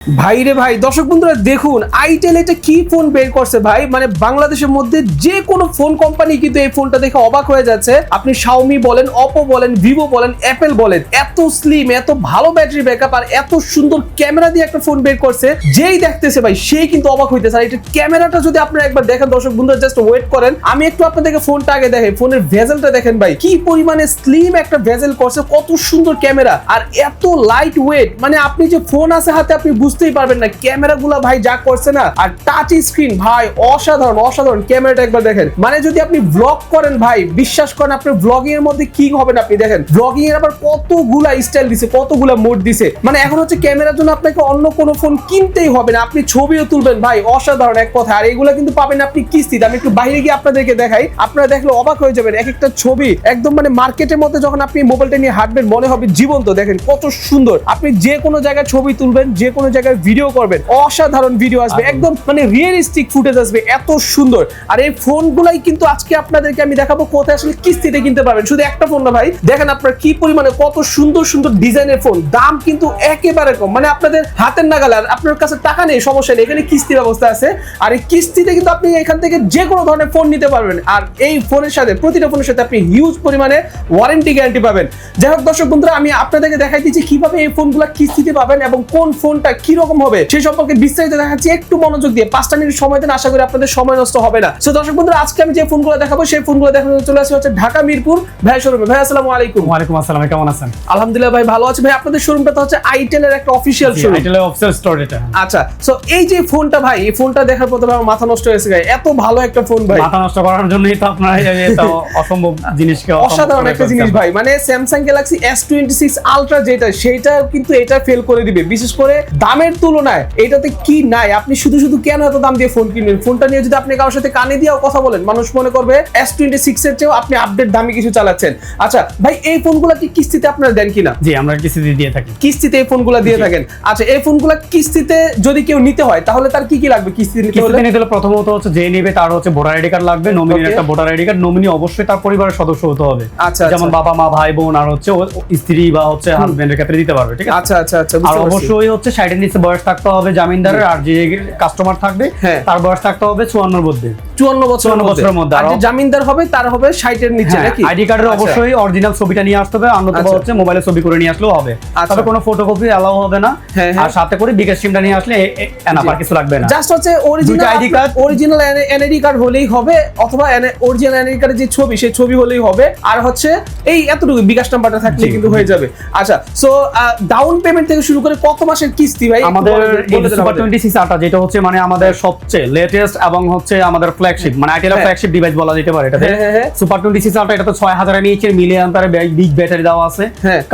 ভাই রে ভাই, দর্শক বন্ধুরা দেখুন আইটেল এটা কি ফোন বের করছে ভাই। মানে বাংলাদেশের মধ্যে যে কোনো ফোন কোম্পানি কিন্তু এই ফোনটা দেখে অবাক হয়ে যাচ্ছে। আপনি শাওমি বলেন, অপো বলেন, ভিভো বলেন, অ্যাপেল বলেন, এত স্লিম, এত ভালো ব্যাটারি ব্যাকআপ আর এত সুন্দর ক্যামেরা দিয়ে একটা ফোন বের করছে, যেই দেখতেছে ভাই সেই কিন্তু অবাক হইতেছে। আর এটা ক্যামেরাটা যদি আপনারা একবার দেখেন দর্শক বন্ধুরা, জাস্ট ওয়েট করেন, আমি একটু আপনাদেরকে ফোনটা আগে দেখাই। ফোনের ভেজেলটা দেখেন ভাই, কি পরিমাণে স্লিম একটা ভেজেল করছে, কত সুন্দর ক্যামেরা আর এত লাইট ওয়েট। মানে আপনি যে ফোন আছে হাতে আপনি বুঝতেই পারবেন না ক্যামেরাগুলো ভাই যা করছে না। আর টাচ স্ক্রিন ভাই অসাধারণ অসাধারণ। ক্যামেরাটা একবার দেখেন, মানে যদি আপনি ব্লগ করেন ভাই বিশ্বাস করেন আপনার ব্লগিং এর মধ্যে কিং হবেন আপনি। দেখেন ব্লগিং এর আবার কতগুলা স্টাইল দিছে, কতগুলা মোড দিছে। মানে এখন হচ্ছে ক্যামেরার জন্য আপনাকে অন্য কোনো ফোন কিনতেই হবে না, আপনি ছবিও তুলবেন ভাই অসাধারণ এক কথা। আর এগুলা কিন্তু পাবেন আপনি কিস্তিতে। আমি একটু বাইরে গিয়ে আপনাদেরকে দেখাই, আপনারা দেখলে অবাক হয়ে যাবেন। এক একটা ছবি একদম মানে মার্কেটের মধ্যে যখন আপনি মোবাইলটা নিয়ে হাঁটবেন মনে হবে জীবন্ত। দেখেন কত সুন্দর, আপনি যে কোনো জায়গায় ছবি তুলবেন, যে কোনো জায়গায় ভিডিও করবেন, অসাধারণ ভিডিও আসবে, একদম মানে রিয়েলিস্টিক ফুটেজ আসবে, এত সুন্দর। আর এই ফোনগুলাই কিন্তু আজকে আপনাদেরকে আমি দেখাবো কোথায় আসলে কিস্তিতে কিনতে পারবেন। শুধু একটা ফোন না ভাই, দেখেন আপনার কি পরিমাণে কত সুন্দর সুন্দর ডিজাইনের ফোন, দাম কিন্তু একেবারে কম, মানে আপনাদের হাতের নাগালে। আর আপনার কাছে টাকা নেই সমস্যা নেই, এখানে কিস্তি ব্যবস্থা আছে। আর এই কিস্তিতে কিন্তু আপনি এখান থেকে যে কোনো ধরনের ফোন নিতে পারবেন। আর এই ফোনের সাথে প্রতিটা ফোনের সাথে আপনি হিউজ পরিমাণে ওয়ারেন্টি গ্যারান্টি পাবেন। যাই হোক দর্শক বন্ধুরা, আমি আপনাদেরকে দেখাই দিচ্ছি কিভাবে এই ফোনগুলো কিস্তিতে পাবেন এবং কোন ফোনটা কি রকম হবে সেই সম্পর্কে বিস্তারিত দেখাচ্ছি। একটু মনোযোগ দিয়ে 5টা মিনিট সময় দেন, আশা করি আপনাদের সময় নষ্ট হবে না। সো দর্শক বন্ধুরা, আজকে আমি যে ফোনগুলো দেখাবো সেই ফোনগুলো দেখানো চলে আসছে হচ্ছে ঢাকা মিরপুর ভাই শোরুমে। ভাই আসসালামু আলাইকুম। ওয়ালাইকুম আসসালাম, কেমন আছেন? আলহামদুলিল্লাহ ভাই ভালো আছি। ভাই আপনাদের শোরুমটা তো হচ্ছে আইটেলের একটা অফিশিয়াল শোরুম। আইটেলের অফিসিয়াল স্টোর এটা। আচ্ছা, সো এই যে ফোনটা ভাই, এই ফোনটা দেখার পর তো আমার মাথা নষ্ট হয়েছে ভাই, এত ভালো একটা ফোন ভাই। মাথা নষ্ট করার জন্যই তো আপনারা এটা অসম্ভব জিনিসকে অসাধারণ একটা জিনিস ভাই। মানে স্যামসাং গ্যালাক্সি S26 আলট্রা যেটা, সেটা কিন্তু এটা ফেল করে দিবে। বিশেষ করে দামের তুলনায় এটাতে কি নাই, আপনি শুধু শুধু কেন এত দাম দিয়ে ফোন কিনবেন? ফোনটা নিয়ে যদি আপনি কারোর সাথে কানে দিয়েও কথা বলেন, মানুষ মনে করবে S26 এর চেয়েও আপনি আপডেট দামি কিছু চালাচ্ছেন। আচ্ছা ভাই, এই ফোনগুলো কি কিস্তিতে আপনারা দেন কিনা? জি, আমরা কিস্তিতে দিয়ে থাকি। কিস্তিতে এই ফোনগুলো দিয়ে থাকেন। আচ্ছা, এই ফোনগুলো কিস্তিতে যদি কেউ নিতে হয় তাহলে তার কি কি লাগবে কিস্তিতে নিতে হলে? কিস্তিতে নিতে হলে প্রথমত হচ্ছে যে নেবে তার হচ্ছে ভোটার আইডি কার্ড লাগবে, নমিনির একটা ভোটার আইডি কার্ড। নমিনি অবশ্যই তার পরিবারের সদস্য হতে হবে। আচ্ছা, যেমন বাবা মা ভাই বোন আর হচ্ছে স্ত্রী বা হচ্ছে হাজবেন্ডের ক্ষেত্রে দিতে পারবে, ঠিক আছে? আচ্ছা আচ্ছা আচ্ছা, আর অবশ্যই হচ্ছে 60 এর নিচে বয়স থাকতে হবে জামিনদারের। আর যে কাস্টমার থাকবে তার বয়স থাকতে হবে 54 এর মধ্যে, 54 বছরের মধ্যে। আর যে জামিনদার হবে তার হবে 60 এর নিচে নাকি? আইডি কার্ডের অবশ্যই অরিজিনাল ছবিটা নিয়ে আসতে হবে, অন্যথা হচ্ছে মোবাইলে ছবি করে নিয়ে আসলেও হবে। তবে কোনো ফটোকপি অ্যালাউ হবে না। আর সাথে করে বিকাশ সিমটা নিয়ে আসলে এনাফ, আর কিছু লাগবে না। জাস্ট হচ্ছে original ID card, original NID card হলেই হবে, অথবা অরিজিনাল এনআইডি কার্ডের যে ছবি সেই ছবি হলেই হবে। আর হচ্ছে এই এতটুকু বিকাশ নাম্বারটা থাকলে কিন্তু হয়ে যাবে। আচ্ছা, সো ডাউন পেমেন্ট থেকে শুরু করে কত মাসের কিস্তি ভাই আমাদের সুপার 26 আলট্রা, যেটা হচ্ছে মানে আমাদের সবচেয়ে লেটেস্ট এবং হচ্ছে আমাদের ফ্ল্যাগশিপ, মানে আইটেলের ফ্ল্যাগশিপ ডিভাইস বলা যেতে পারে এটাতে। সুপার 26 আলট্রা, এটা তো 6000 mAh এর মিলি অ্যাম্পিয়ারের বিগ ব্যাটারি দেওয়া আছে।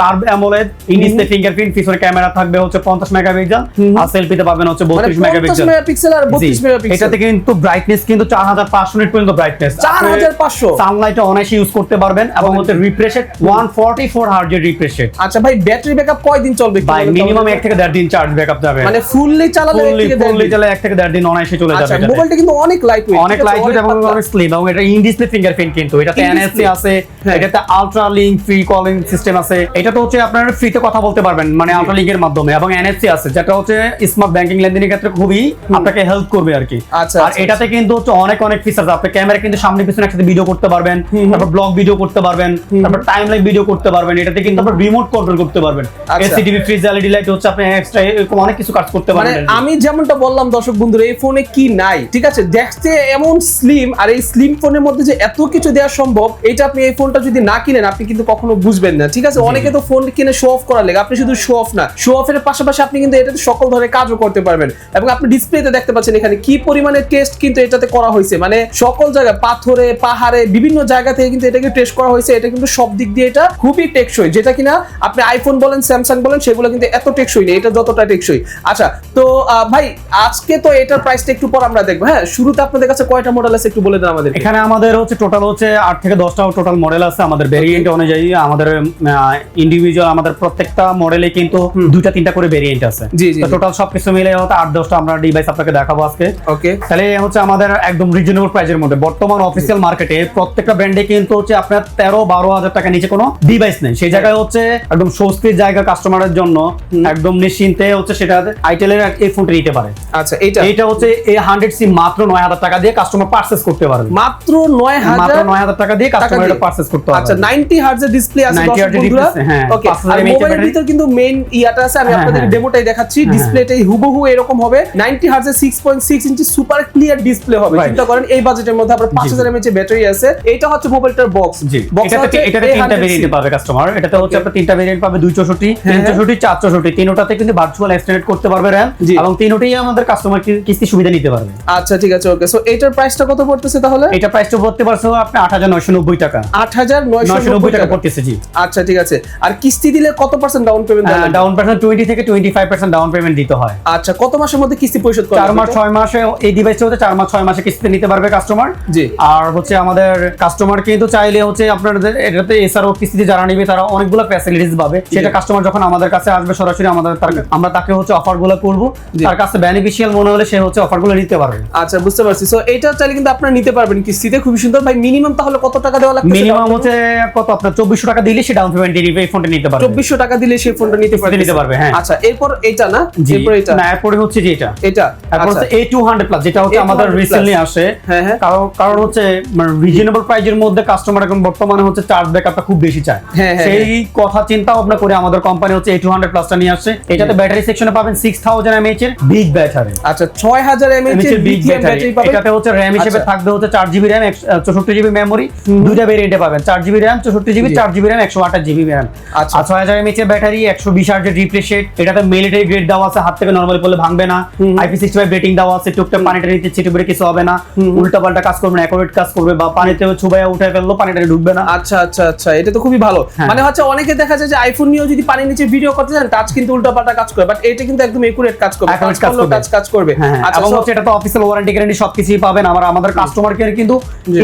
Curve AMOLED, in display fingerprint, পিছনে ক্যামেরা থাকবে হচ্ছে 50 মেগাপিক্সেল, আর সেলফিতে পাবেন হচ্ছে 32 মেগাপিক্সেল আর 32 মেগাপিক্সেল। এটাতে কিন্তু ব্রাইটনেস কিন্তু 4500 নিট পর্যন্ত ব্রাইটনেস, 4500 সানলাইটে অনায়াসে ইউজ করতে পারবেন। এবং হচ্ছে রিফ্রেশ রেট 144 হার্জ এর রিফ্রেশ রেট। আচ্ছা ভাই, ব্যাটারি ব্যাকআপ কয়দিন চলবে? ভাই মিনিমাম 1 থেকে 1.5 দিন চার্জ ব্যাকআপ যাবে। মানে ফুললি চালালে 1 থেকে 1.5 দিন অনায়াসে চলে যাবে। আচ্ছা, মোবাইলটা কিন্তু অনেক লাইটওয়েট, অনেক লাইটওয়েট এবং অনেক স্লিম, এবং এটা ইন ডিসপ্লে ফিঙ্গারপ্রিন্ট, কিন্তু এটাতে এনএফসি আছে, এটাতে ultra link free calling system আছে। এটা তো হচ্ছে আপনারা ফ্রিতে কথা বলতে পারবেন মানে আলট্রা লিংক এর মাধ্যমে, এবং এনএফসি আছে যেটা হচ্ছে স্মার্ট ব্যাংকিং লেনদেনের ক্ষেত্রে খুবই আপনাকে হেল্প করবে আর কি। আর এটাতে কিন্তু হচ্ছে অনেক অনেক ফিচার। আপনি ক্যামেরা কিন্তু সামনে পিছনে একসাথে ভিডিও করতে পারবেন, তারপর ব্লগ ভিডিও করতে পারবেন, তারপর টাইমলাইন ভিডিও করতে পারবেন। এটাতে কিন্তু আপনি রিমোট কন্ট্রোল করতে পারবেন। এসসিটিভি ফ্রিজ এলইডি লাইট হচ্ছে আপনি এক্সট্রা এরকম অনেক কিছু কাজ করতে পারবেন। মানে আমি যেমনটা বললাম দর্শক বন্ধুরা, এই ফোনে কি নাই, ঠিক আছে? দেখতে এমন স্লিম, আর এই স্লিম ফোনের মধ্যে যে এত কিছু দেওয়া সম্ভব, এটা আপনি এই ফোনটা যদি না কিনেন আপনি কিন্তু কখনো বুঝবেন না, ঠিক আছে? অনেকে তো ফোন কিনে শো অফ করার লাগে, আপনি শুধু শো অফ না, শো অফের পাশাপাশি আপনি কিন্তু এটাতে সকল ধরনের কাজও করতে পারবেন। এবং আপনি ডিসপ্লেতে দেখতে পাচ্ছেন এখানে কি পরিমাণে টেস্ট কিন্তু এটাতে করা হয়েছে। মানে সকল জায়গায়, পাথরে পাহাড়ে বিভিন্ন জায়গা থেকে কিন্তু এটাকে টেস্ট করা হয়েছে। এটা কিন্তু সব দিক দিয়ে এটা খুবই টেকসই, যেটা কিনা আপনি আইফোন বলেন, স্যামসাং বলেন, সেগুলো কিন্তু এত টেকসই নেই, এটা যতটা টেকসই। আচ্ছা, তো ভাই আজকে তো এটার প্রাইসটা একটু পর আমরা দেখবো। হ্যাঁ, শুরুতে আপনাদের কাছে কয়টা মডেল আছে একটু বলে দেন আমাদের। এখানে আমাদের হচ্ছে টোটাল হচ্ছে 8 থেকে 10টা টোটাল মডেল আছে আমাদের ভেরিয়েন্ট অনুযায়ী। আমাদের ইন্ডিভিজুয়াল আমাদের প্রত্যেকটা মডেলে কিন্তু 2টা 3টা করে ভেরিয়েন্ট আছে। জি জি, টোটাল সবকিছু মিলে হচ্ছে 8-10টা আমরা ডিভাইস আপনাকে দেখাবো আজকে। ওকে, তাহলে হচ্ছে আমাদের একদম রিজনেবল প্রাইসের মধ্যে বর্তমান অফিসিয়াল মার্কেটে প্রত্যেকটা ব্র্যান্ডে কিন্তু হচ্ছে আপনার 13-12 হাজার টাকা নিচে কোনো ডিভাইস নেই। সেই জায়গায় হচ্ছে একদম স্বস্তির জায়গা কাস্টমারের জন্য, একদম নিশ্চিন্তে হচ্ছে সেটা আইটেলের এই ফোনটা নিতে পারে। আচ্ছা, এইটা হচ্ছে এই 100C মাত্র 9,000 টাকা দিয়ে কাস্টমার পারচেজ করতে পারবে। মাত্র 9,000 টাকা দিয়ে কাস্টমার এটা পারচেজ করতে পারবে। আচ্ছা, 90 হার্টজের ডিসপ্লে আছে 90 দর্শক বন্ধুরা। হ্যাঁ, ওকে, আর মোবাইলের ভিতর কিন্তু মেইন ইয়াটা আছে, আমি আপনাদের ডেমোটাই দেখাচ্ছি। ডিসপ্লেটাই হুবহু এরকম হবে, 90 হার্টজের 6.6 ইঞ্চি সুপার ক্লিয়ার ডিসপ্লে হবে। চিন্তা করেন এই বাজেটের মধ্যে আপনার 5000 mAh ব্যাটারি আছে। এইটা হচ্ছে মোবাইলটার বক্স। এটাতে তিনটা ভেরিয়েন্ট পাবে কাস্টমার। এটাতে হচ্ছে আপনার তিনটা ভেরিয়েন্ট পাবে, 264, 364, 464। তিনটাতে কিন্তু ভার্চুয়াল এক্সটেন্ড করতে পারবে RAM, এবং তিনটাই আমাদের কাস্টমার কিস্তি সুবিধা নিতে পারবে। আচ্ছা ঠিক আছে, ওকে। সো এটার প্রাইসটা কত পড়তেছে তাহলে? এটা প্রাইসটা পড়তে পারছে আপনি 8,990 টাকা। 8,990 টাকা পড়তেছে। জি, আচ্ছা ঠিক আছে। আর কিস্তি দিলে কত পার্সেন্ট ডাউন পেমেন্ট দেন? ডাউন পেমেন্ট 20 থেকে 25% ডাউন পেমেন্ট দিতে হয়। আচ্ছা, কত মাসের মধ্যে কিস্তি পরিশোধ করতে 4 মাস 6 মাসে এই ডিভাইসটা হচ্ছে 4 মাস 6 মাসে কিস্তি নিতে পারবে কাস্টমার। জি। আর হচ্ছে আমাদের কাস্টমার কিন্তু চাইলে হচ্ছে আপনাদের এটাতে এছাড়াও কিস্তিতে যারা নেবে তারা অনেকগুলো ফ্যাসিলিটিস পাবে। সেটা কাস্টমার যখন আমাদের কাছে আসবে সরাসরি আমরা তাকে হচ্ছে অফারগুলো করব, তার কাছে বেনিফিশিয়াল মনে হলে সে হচ্ছে অফারগুলো নিতে পারবে। আচ্ছা, বুঝতে পারছি। সো এটা চাইলে কিন্তু আপনারা নিতে পারবেন কিস্তিতে, খুবই সুন্দর ভাই। মিনিমাম তাহলে কত টাকা দেওয়া লাগবে? মিনিমাম হচ্ছে কত, আপনার 2400 টাকা দিলে সে ডাউন পেমেন্ট দিয়ে এই ফোনটা নিতে পারবে। 2400 টাকা দিলে সেই ফোনটা নিতে পারবে। হ্যাঁ। আচ্ছা, এরপর এটা না, এরপর এটা না, এরপরে হচ্ছে যে এটা এরপর আচ্ছা, হচ্ছে A200 প্লাস, যেটা হচ্ছে আমাদের রিসেন্টলি আসে। হ্যাঁ হ্যাঁ, কারণ হচ্ছে মানে রিজনেবল প্রাইসের মধ্যে কাস্টমার এখন বর্তমানে হচ্ছে চার্জ ব্যাকআপটা খুব বেশি চায়। সেই কথা চিন্তা ভাবনা করে আমাদের কোম্পানি হচ্ছে A200 প্লাসটা নিয়ে আসছে। এটাতে ব্যাটারি সেকশনে পাবেন 6000 mAh এর বিগ ব্যাটারি। আচ্ছা, 6000 mAh এর বিগ ব্যাটারি পাবেন। এটাতে হচ্ছে RAM হিসেবে থাকবে হচ্ছে 4GB RAM, 64GB মেমরি, দুইটা ভেরিয়েন্টে পাবেন, 4GB RAM, 64GB, 4GB RAM, 128GB RAM। আচ্ছা, 6000 mAh এর ব্যাটারি, 120 হার্জের রিফ্রেশ রেট। এটাতে মিলিটারি গ্রেড দেওয়া আছে, হাত থেকে নরমাল পড়লে ভাঙবে না। IP65 রেটিং দেওয়া আছে, টুকটাক পানিতে নিতে ছিটে বেড়ে কিছু হবে না, উল্টাপাল্টা কাজ করবে না, অ্যাকুরেট কাজ করবে, বা পানিতে ছুবাইয়া উঠে ফেললো পানিটা ঢুকবে না। আচ্ছা আচ্ছা আচ্ছা, এটা তো খুবই ভালো। মানে হচ্ছে অনেকে দেখা যায় যে আইফোন নিয়েও যদি পানির নিচে ভিডিও করতে চান, টাচ কিন্তু উল্টাপাল্টা কাজ করে, বাট এটা কিন্তু একদম একুরেট কাজ করবে, কাজ করবে। আচ্ছা, এবং হচ্ছে এটা তো অফিসিয়াল ওয়ারেন্টি গ্যারান্টি সবকিছুই পাবেন। আমাদের কাস্টমার কেয়ার কিন্তু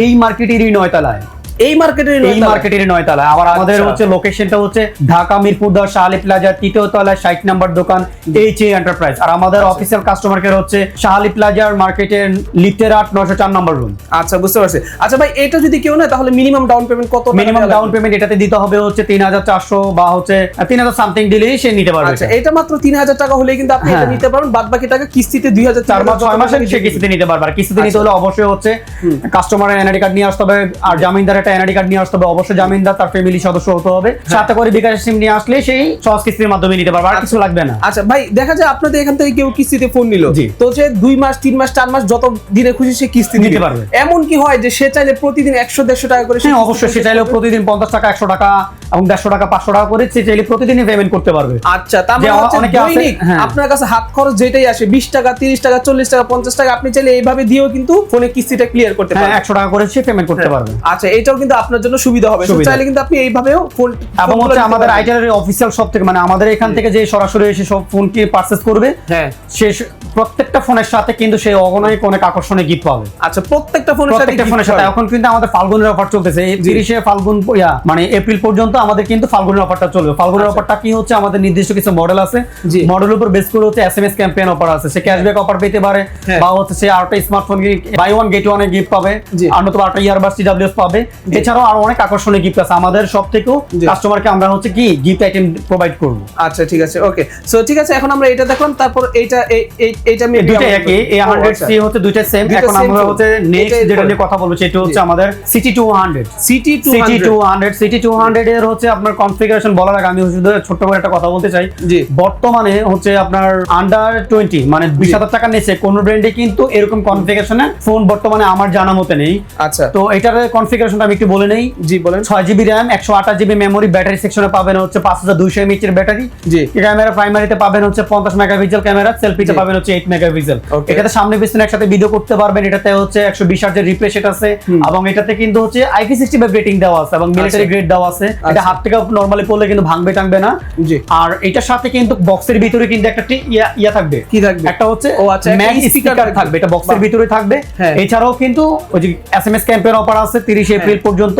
এই মার্কেটেরই 9 তলায়। এই মার্কেটের 9 তলায়। আবার আমাদের হচ্ছে লোকেশনটা হচ্ছে ঢাকা মিরপুর 10 শাহালি প্লাজা 3য় তলায় 60 নম্বর দোকান HA এন্টারপ্রাইজ। আর আমাদের অফিসিয়াল কাস্টমার কেয়ার হচ্ছে শাহালি প্লাজার মার্কেটের লিফটের 8 904 নম্বর রুম। আচ্ছা, বুঝতে পারছি। আচ্ছা ভাই, এটা যদি কেউ না, তাহলে মিনিমাম ডাউন পেমেন্ট কত? মিনিমাম ডাউন পেমেন্ট এটাতে দিতে হবে হচ্ছে 3400 বা হচ্ছে 3000 সামথিং দিলেই সে নিতে পারবে। আচ্ছা, এটা মাত্র 3000 টাকা হলেই কিন্তু আপনি এটা নিতে পারবেন। বাদ বাকি টাকা কিস্তিতে 2000 4 মাস 6 মাসে সে কিস্তিতে নিতে পারবে। আর কিস্তিতে নিতে হলে অবশ্যই হচ্ছে কাস্টমারের এনআইডি কার্ড নিয়ে আসতে হবে, আর জামিনদার একটা এনআইডি কার্ড নিয়ে আসতে হবে। অবশ্যই জামিনদার তার ফ্যামিলি সদস্য হতে হবে। সাথে করে বিকাশ সিম নিয়ে আসলে সেই সহজ কিস্তির মাধ্যমে নিতে পারবে, আর কিছু লাগবে না। আচ্ছা ভাই, দেখা যায় আপনাদের এখান থেকে কেউ কিস্তিতে ফোন নিল, তো সে 2 মাস 3 মাস 4 মাস যত দিনে খুশি সে কিস্তি নিতে পারবে। এমন কি হয় যে সে চাইলে প্রতিদিন 100-150 টাকা করে? হ্যাঁ, অবশ্যই সে চাইলে প্রতিদিন 50 টাকা, 100 টাকা এবং 150 টাকা, 500 টাকা করে সে চাইলে প্রতিদিনই পেমেন্ট করতে পারবে। আচ্ছা, তার মানে হচ্ছে দৈনিক আপনার কাছে হাত খরচ যেটাই আসে 20 টাকা, 30 টাকা, 40 টাকা, 50 টাকা, আপনি চাইলে এইভাবে দিয়েও কিন্তু ফোনে কিস্তিটা ক্লিয়ার করতে পারবেন। 100 টাকা করে সে পেমেন্ট করতে পারবে। আচ্ছা, এটাও কিন্তু আপনার জন্য সুবিধা হবে। চাইলে কিন্তু আপনি এইভাবেও ফোন, এবং হচ্ছে আমাদের আইটেলের অফিসিয়াল শপ থেকে, মানে আমাদের এখান থেকে যে সরাসরি এসে সব ফোন কি পারচেজ করবে, হ্যাঁ, সে প্রত্যেকটা ফোনের সাথে কিন্তু সেই অগণিত অনেক আকর্ষণীয় গিফট পাবে। আচ্ছা, প্রত্যেকটা ফোনের সাথে এখন কিন্তু আমাদের ফাল্গুনের অফার চলতেছে। এই 30 ফাল্গুন মানে এপ্রিল পর্যন্ত আমাদের কিন্তু ফাল্গুনের অফারটা চলবে। ফাল্গুনের অফারটা কি হচ্ছে, আমাদের নির্দিষ্ট কিছু মডেল আছে, মডেলের উপর বেস করে হচ্ছে SMS ক্যাম্পেইন অফার আছে। সে ক্যাশব্যাক অফার পেতে পারে, বা হচ্ছে সে আরটা smartphone buy one get one gift পাবে, আর নতুবা আরটা ইয়ারবাডস TWS পাবে। এছাড়াও আরো অনেক আকর্ষণীয় গিফট আছে আমাদের সব থেকেও কাস্টমারকে আমরা হচ্ছে কি গিফট আইটেম প্রোভাইড করব। আচ্ছা, ঠিক আছে, ওকে। সো ঠিক আছে, এখন আমরা এটা দেখলাম, তারপর এইটা আমি দুইটা একই, A100C হচ্ছে দুইটা সেম। এখন আমরা হচ্ছে নেক্সট যেটা নিয়ে কথা বলবো সেটা হচ্ছে আমাদের CT200 এর হচ্ছে আপনার কনফিগারেশন বলার আগে আমি শুধু ছোট্ট করে একটা কথা বলতে চাই। বর্তমানে হচ্ছে আপনার আন্ডার 20 মানে 20,000 টাকার নিচে কোন ব্র্যান্ডে কিন্তু এরকম কনফিগারেশনের ফোন বর্তমানে আমার জানা মতে নেই। আচ্ছা, তো এটার কনফিগারেশনটা আমি আমি একটু বলে নেই। জি বলেন। 6GB RAM 128GB memory, battery সেকশনে পাবেন হচ্ছে 5200 mAh এর ব্যাটারি। জি। ক্যামেরা প্রাইমারিতে পাবেন হচ্ছে 50 মেগাপিক্সেল ক্যামেরা, সেলফিতে পাবেন হচ্ছে 8 মেগাপিক্সেল। এটাতে সামনে পিছনে একসাথে ভিডিও করতে পারবেন। এটাতে হচ্ছে 120 হার্জের রিফ্রেশ রেট আছে এবং এটাতে কিন্তু হচ্ছে IP65 রেটিং দেওয়া আছে এবং মিলিটারি গ্রেড দেওয়া আছে। এটা হাত থেকে নরমালি পড়লে কিন্তু ভাঙবে টাঙবে না। জি। আর এটার সাথে কিন্তু বক্সের ভিতরে কিন্তু একটা ইয়া থাকবে। কি থাকবে? একটা হচ্ছে ও আচ্ছা, ম্যাগ স্পিকার থাকবে, এটা বক্সের ভিতরে থাকবে। এছাড়াও কিন্তু ওই যে SMS ক্যাম্পেইন অফার আছে 30 এপ্রিল পর্যন্ত।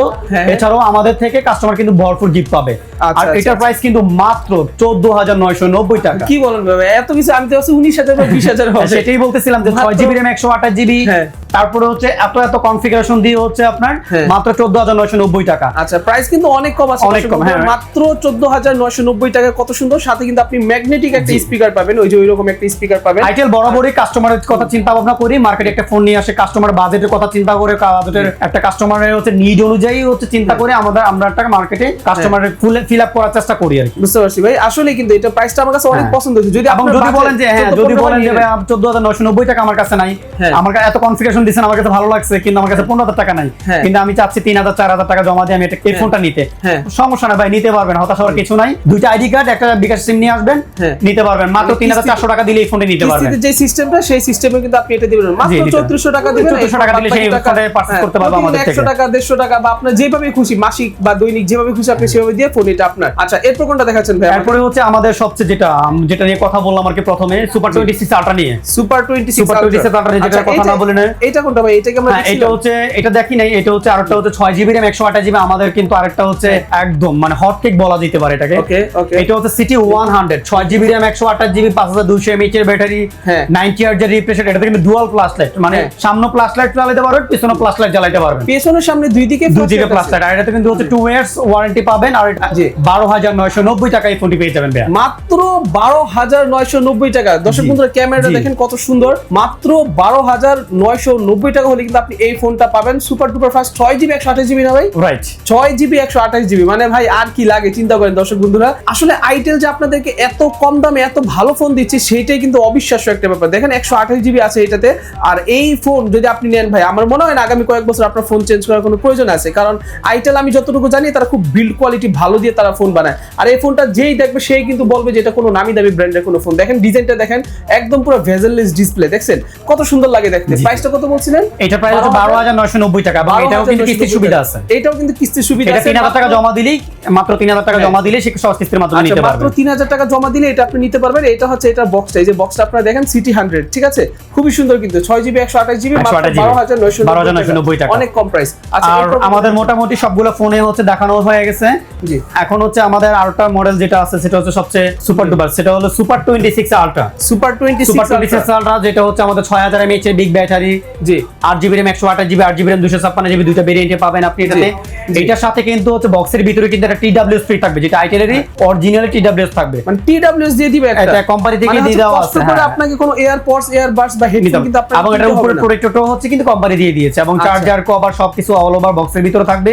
এছাড়াও আমাদের থেকে কাস্টমার কিন্তু ভরপুর গিফট পাবে। আর এটার প্রাইস কিন্তু মাত্র 14990 টাকা। কি বলেন ভাই, এত কিছু? আমি তো 19000 বা 20000 হবে। সেটাই বলতেছিলাম যে 6GB RAM 128GB, তারপরে হচ্ছে এত কনফিগারেশন দিয়ে হচ্ছে আপনার মাত্র 14990 টাকা। আচ্ছা, প্রাইস কিন্তু অনেক কম আছে, অনেক কম, মাত্র 14990 টাকা। কত সুন্দর, সাথে কিন্তু আপনি ম্যাগনেটিক একটা স্পিকার পাবেন, ওই যে ওইরকম একটা স্পিকার পাবেন। আইটেল বরাবরই কাস্টমারের কথা চিন্তা ভাবনা করি, মার্কেটে একটা ফোন নিয়ে আসে কাস্টমার বাজেটের কথা চিন্তা করে, বাজেটের একটা কাস্টমারের হচ্ছে নিড অনুযায়ী হচ্ছে চিন্তা করে আমরা একটা মার্কেটে কাস্টমারের ফিল আপ করার চেষ্টা করি আর কি। বুঝতে পারছি ভাই, আসলে কিন্তু এটা প্রাইসটা আমার কাছে অনেক পছন্দ হয়েছে। যদি বলেন যে যদি বলেন যে ভাই 14990 টাকা আমার কাছে নাই, আমার কাছে এত কনফিগারেশন দিছেন, আমার কাছে ভালো লাগছে, কিন্তু আমার কাছে 15000 টাকা নাই, কিন্তু আমি চাচ্ছি 3000 4000 টাকা জমা দিয়ে আমি এই ফোনটা নিতে, সমস্যা না ভাই, নিতে পারবেন, হতাশ হওয়ার কিছু নাই। দুইটা আইডি কার্ড, একটা বিকাশ সিম নিয়ে আসবেন, নিতে পারবেন। মাত্র 3400 টাকা দিলে এই ফোনটা নিতে পারবেন। যে সিস্টেমটা, সেই সিস্টেমে কিন্তু আপনি এটা দিবেন মাত্র 3400 টাকা দিবেন। 3400 টাকা দিলে সেই ফোনটা পারচেজ করতে পারবেন আমাদের থেকে। 100 টাকা 150 টাকা বা আপনার যেভাবে খুশি, মাসিক বা দৈনিক যেভাবে খুশি আপনি সেভাবে দিয়ে ফোন এটা আপনার। আচ্ছা, এরপর কোনটা দেখাচ্ছেন ভাই? এরপরে হচ্ছে আমাদের সবচেয়ে যেটা নিয়ে কথা বললাম আর কি, প্রথমে সুপার 26 আল্ট্রা নিয়ে। সুপার 26 আল্ট্রা নিয়ে যেটা কথা না বলে না, এটা কোনটা ভাই? এটা কি আমরা এটা হচ্ছে, এটা দেখি নাই, এটা হচ্ছে আরেকটা হচ্ছে 6GB RAM 128GB। আমাদের কিন্তু আরেকটা হচ্ছে একদম মানে হট কেক বলা যেতে পারে এটাকে। এটা হচ্ছে city 100 6GB RAM 128GB 5200 mAh এর ব্যাটারি, 90 হার্জ এর রিফ্রেশ রেট। এটা কিন্তু ডুয়াল ফ্ল্যাশ লাইট, মানে সামনে ফ্ল্যাশ লাইট চালাতে পারবেন, পিছনে ফ্ল্যাশ লাইট জ্বালাতে পারবেন। পেছনের সামনে দুই দিকে ফ্ল্যাশ লাইট। আর এটাতে কিন্তু হচ্ছে 2 ইয়ার্স ওয়ারেন্টি পাবেন। আর 12990 টাকা এই ফোনটি পেয়ে যাবেন ভাই, মাত্র 12990 টাকা। দর্শক বন্ধুরা, ক্যামেরাটা দেখেন কত সুন্দর। মাত্র 12990 টাকা হলে কিন্তু আপনি এই ফোনটা পাবেন। Super duper fast 6GB 128GB না ভাই? রাইট, 6GB 128GB, মানে ভাই আর কি লাগে চিন্তা করেন দর্শক বন্ধুরা। আসলে আইটেল যে আপনাদেরকে এত কম দামে এত ভালো ফোন দিচ্ছে, সেটাই কিন্তু অবিশ্বাস্য একটা ব্যাপার। দেখেন 128GB আছে এটাতে। আর এই ফোন যদি আপনি নেন ভাই, আমার মনে হয় না আগামী কয়েক বছর আপনার ফোন চেঞ্জ করার কোনো প্রয়োজন আছে, কারণ আইটেল আমি যতটুকু জানি তারা খুব বিল্ড কোয়ালিটি ভালো দিয়ে তারা ফোন বানায়। আর এই ফোনটা যেই দেখবে সেই কিন্তু বলবে যে এটা কোনো নামি দামি ব্র্যান্ডের কোনো ফোন। দেখেন ডিজাইনটা দেখেন, একদম পুরো ভেজেললেস ডিসপ্লে, দেখছেন কত সুন্দর লাগে দেখতে। প্রাইসটা কত বলছিলেন? এটা প্রাইস হচ্ছে 12990 টাকা এবং এটাও কিন্তু কিস্তির সুবিধা আছে। এটাও কিন্তু কিস্তির সুবিধা আছে। 3000 টাকা জমা দিলেই, মাত্র 3000 টাকা জমা দিলে সে সহজ কিস্তির মাধ্যমে নিতে পারবেন। মাত্র 3000 টাকা জমা দিলে এটা আপনি নিতে পারবেন। এটা হচ্ছে এটার বক্সটা, এই যে বক্সটা আপনারা দেখেন সিটি 100, ঠিক আছে, খুবই সুন্দর কিন্তু 6GB 128GB মাত্র 12990 টাকা, অনেক কম প্রাইস। আচ্ছা, আর আমাদের মোটামুটি সবগুলো ফোনে হচ্ছে দেখানো হয়ে গেছে। জি, এখন হচ্ছে আমাদের আরেকটা মডেল যেটা আছে সেটা হচ্ছে সবচেয়ে সুপার ডুপার, সেটা হলো সুপার 26 আলট্রা। সুপার 26 আলট্রা যেটা হচ্ছে আমাদের 6000 mAh এর বিগ ব্যাটারি, জি, 8GB RAM 128GB, 8GB RAM 256GB, দুইটা ভেরিয়েন্টে পাবেন আপনি এটাতে। এটার সাথে কিন্তু হচ্ছে বক্সের ভিতরে কিন্তু একটা TWS ফ্রি থাকবে, যেটা আইটেলেরই অরিজিনাল TWS থাকবে, মানে TWS দিয়ে দিবে একটা, এটা কোম্পানি থেকে দিয়ে দেওয়া আছে। আপনাকে কোনো এয়ারপডস এয়ারবাডস বা হেডফোন কিন্তু আপনার, এবং এটার উপরে প্রোটেক্টরটাও হচ্ছে কিন্তু কোম্পানি দিয়ে দিয়েছে, এবং চার্জার কভার সবকিছু অল ওভার বক্সের ভিতরে থাকবে।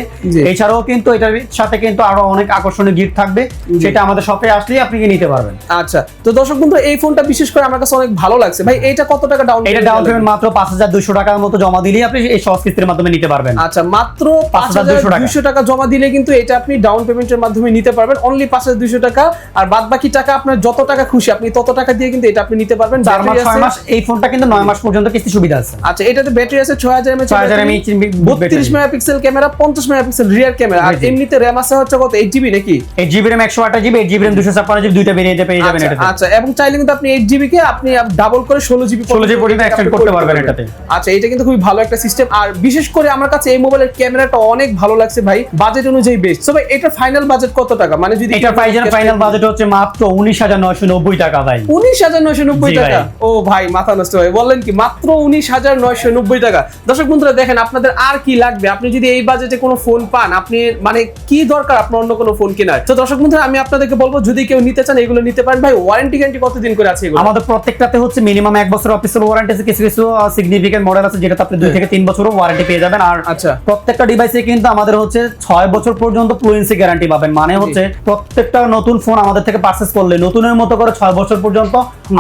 এছাড়াও কিন্তু এটার সাথে কিন্তু আরো অনেক আকর্ষণীয় গিফট থাকবে, সেটা আমাদের শপে আসলেই আপনি নিতে পারবেন। আচ্ছা, তো দর্শক বন্ধু, এই ফোনটা বিশেষ করে আমার কাছে অনেক ভালো লাগছে ভাই। এটা কত টাকা ডাউন? এটা ডাউন পেমেন্ট মাত্র 5200 টাকার মতো জমা দিলেই আপনি এই সহজ কিস্তির মাধ্যমে নিতে পারবেন। আচ্ছা, মাত্র 5200 টাকা জমা দিলে কিন্তু এটা আপনি ডাউন পেমেন্টের মাধ্যমে নিতে পারবেন, অনলি 5200 টাকা। আর বাদ বাকি টাকা আপনার যত টাকা খুশি আপনি তত টাকা দিয়ে কিন্তু এটা আপনি নিতে পারবেন। 4 মাস 6 মাস এই ফোনটা কিন্তু 9 মাস পর্যন্ত কিস্তি সুবিধা আছে। আচ্ছা, এটাতে ব্যাটারি আছে 6000 mAh, 32 megapixel camera, 50 megapixel rear camera. আর এমনিতে র‍্যাম আছে হচ্ছে কত? 8GB নাকি? 8GB RAM 128GB, 8GB RAM 256GB, দুইটা ভেরিয়েন্টে পেয়ে যাবেন এটাতে। আচ্ছা, এবং চাইলে কিন্তু আপনি 8GB কে আপনি ডাবল করে 16GB পর্যন্ত এক্সটেন্ড করতে পারবেন এটাতে। আচ্ছা, এটা কিন্তু খুবই ভালো একটা সিস্টেম। আর বিশেষ করে আমার কাছে এই মোবাইলের ক্যামেরাটা অনেক ভালো লাগছে ভাই, বাজেট অনুযায়ী বেস্ট। সো ভাই, এটা ফাইনাল বাজেট কত টাকা? মানে যদি এটা ফাইনাল বাজেট হচ্ছে মাত্র 19990 টাকা ভাই। 19990 টাকা? ও ভাই, মাথা নষ্ট হয়, বললেন কি মাত্র 19990 টাকা। দর্শক বন্ধুরা দেখেন, আপনাদের আর কি লাগবে? আপনি যদি এই বাজেটে কোনো ফোন পান, আপনি মানে কি দরকার আপনার অন্য কোনো ফোন কেনার। তো দর্শক বন্ধুরা আমি আপনাদেরকে বলবো যদি কেউ নিতে চান এগুলো নিতে পারেন। ভাই ওয়ারেন্টি গ্যারান্টি কতদিন করে আছে এগুলো? আমাদের প্রত্যেকটাতে হচ্ছে মিনিমাম 1 বছর অফিসিয়াল ওয়ারেন্টি আছে, কিছু কিছু সিগনিফিকেন্ট মডেল আছে যেটাতে আপনি 2 থেকে 3 বছরও ওয়ারেন্টি পেয়ে যাবেন। আর আচ্ছা। প্রত্যেকটা ডিভাইসে কিন্তু আমাদের হচ্ছে 6 বছর পর্যন্ত ফ্লুয়েন্সি গ্যারান্টি পাবেন। মানে হচ্ছে প্রত্যেকটা নতুন ফোন আমাদের থেকে পারচেজ করলে নতুনের মতো করে 6 বছর পর্যন্ত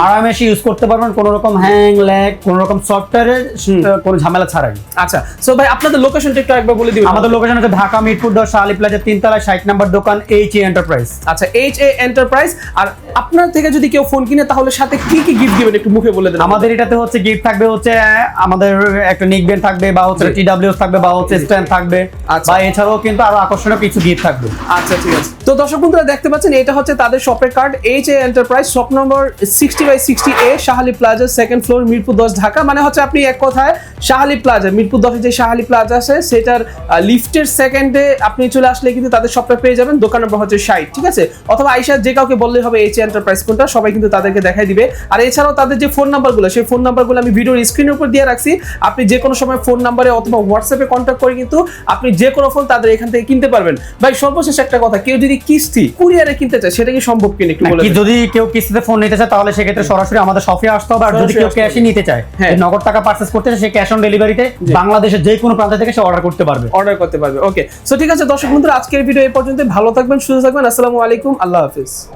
আরামসে ইউজ করতে পারবেন, কোনো রকম হ্যাং ল্যাগ কোনো রকম সফটওয়্যারের কোনো ঝামেলা ছাড়াই। আচ্ছা সো ভাই আপনাদের লোকেশনটা একটু একবার বলে দিবেন। আমাদের লোকেশন হচ্ছে ঢাকা মিরপুর 10 শাহালি প্লাজা 3 তলায় 60 নম্বর দোকান HA এন্টারপ্রাইজ। আচ্ছা HA এন্টারপ্রাইজ। আর আপনার থেকে যদি কেউ ফোন কিনে তাহলে সাথে কি কি গিফট দিবেন একটু মুখে বলে দেন। আমাদের এটাতে হচ্ছে গিফট থাকবে হচ্ছে আমাদের একটা নিকবেন থাকবে বা হচ্ছে TWS থাকবে বা হচ্ছে স্ট্যান্ড থাকবে, আচ্ছা। বা এছাড়াও কিন্তু আরো আকর্ষণীয় কিছু গিফট থাকবে। আচ্ছা ঠিক আছে। তো দর্শক বন্ধুরা দেখতে পাচ্ছেন এটা হচ্ছে তাদের শপের card HA enterprise, shop number 60/60A Shah Ali plaza, second floor, Mirpur 10 Dhaka. মানে হচ্ছে আপনি এক কথায় শাহালি প্লাজা, মিরপুর 10 যে শাহালি প্লাজা আছে সেটার লিফটের সেকেন্ডে আপনি চলে আসলে কিন্তু তাদের শপটা পেয়ে যাবেন। দোকান নম্বর হচ্ছে 60, ঠিক আছে? অথবা আইসা যে কাউকে বললেই হবে HA এন্টারপ্রাইজ কোনটা, সবাই কিন্তু তাদেরকে দেখাই দিবে। আর এছাড়াও তাদের যে ফোন নাম্বারগুলো সেই ফোন নাম্বারগুলো আমি ভিডিওর স্ক্রিনের উপর দিয়ে রাখছি। আপনি যে কোনো সময় ফোন নাম্বারে অথবা হোয়াটসঅ্যাপে কন্ট্যাক্ট করে কিন্তু আপনি যে কোনো ফোন তাদের এখান থেকে কিনতে পারবেন। ভাই সর্বশেষ একটা কথা, কেউ যদি কিস্তি কুরিয়ারে কিনতে চায় সেটা কি সম্ভব কিনা একটু বলে দেন। যদি কেউ কিস্তিতে ফোন নিতে চায় তাহলে সেক্ষেত্রে সরাসরি আমাদের শপে আসতে হবে। আর যদি কেউ ক্যাশে নিতে চায়, হ্যাঁ। নগদ টাকা পারচেজ করতে চায়, সে ক্যাশ অন ডেলিভারিতে বাংলাদেশের যে কোনো প্রান্ত থেকে সে অর্ডার করতে পারবে। ওকে সো ঠিক আছে দর্শক বন্ধুরা আজকের ভিডিও এই পর্যন্ত। ভালো থাকবেন, সুস্থ থাকবেন। আসসালামু আলাইকুম, আল্লাহ হাফেজ।